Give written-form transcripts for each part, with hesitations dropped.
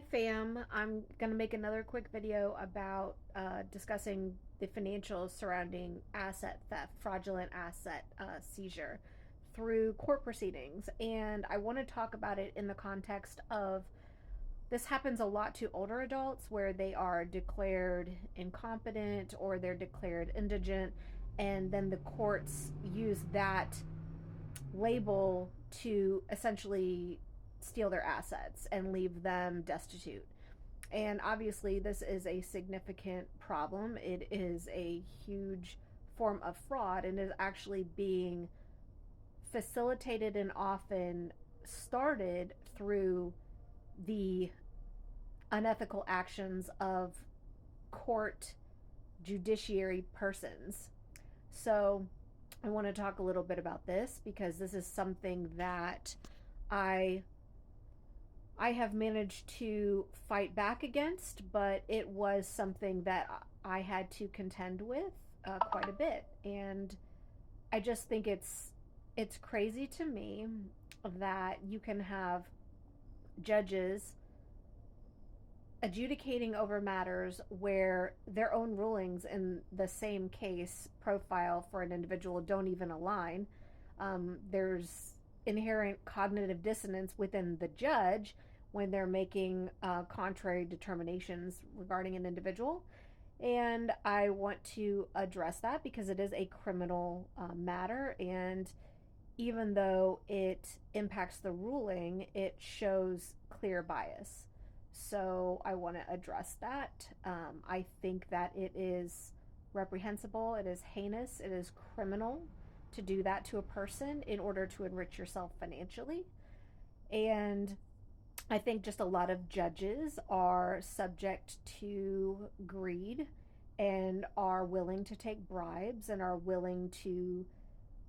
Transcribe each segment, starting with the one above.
Hi fam, I'm going to make another quick video about discussing the financials surrounding asset theft, fraudulent asset seizure through court proceedings. And I want to talk about it in the context of this happens a lot to older adults where they are declared incompetent or they're declared indigent, and then the courts use that label to essentially steal their assets and leave them destitute. And obviously, this is a significant problem. It is a huge form of fraud and is actually being facilitated and often started through the unethical actions of court judiciary persons. So, I want to talk a little bit about this because this is something that I I have managed to fight back against, but it was something that I had to contend with quite a bit, and I just think it's crazy to me that you can have judges adjudicating over matters where their own rulings in the same case profile for an individual don't even align. There's inherent cognitive dissonance within the judge when they're making contrary determinations regarding an individual. And I want to address that because it is a criminal matter. And even though it impacts the ruling, it shows clear bias. So I want to address that. I think that it is reprehensible, it is heinous, it is criminal to do that to a person in order to enrich yourself financially. And I think just a lot of judges are subject to greed and are willing to take bribes and are willing to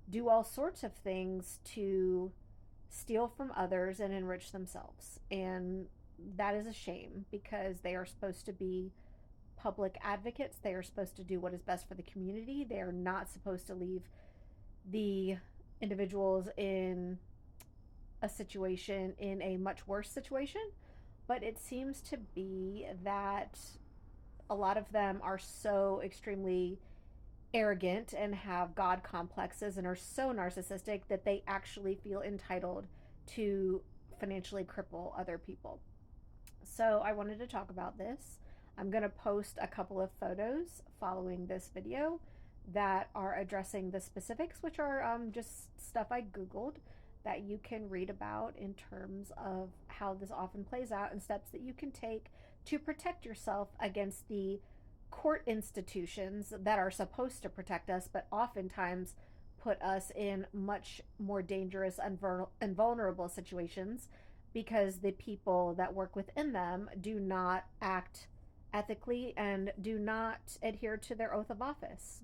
do all sorts of things to steal from others and enrich themselves. And that is a shame because they are supposed to be public advocates. They are supposed to do what is best for the community. They are not supposed to leave the individuals in a situation in a much worse situation. But it seems to be that a lot of them are so extremely arrogant and have God complexes and are so narcissistic that they actually feel entitled to financially cripple other people. So I wanted to talk about this. I'm going to post a couple of photos following this video that are addressing the specifics, which are just stuff I Googled that you can read about in terms of how this often plays out and steps that you can take to protect yourself against the court institutions that are supposed to protect us, but oftentimes put us in much more dangerous and vulnerable situations because the people that work within them do not act ethically and do not adhere to their oath of office.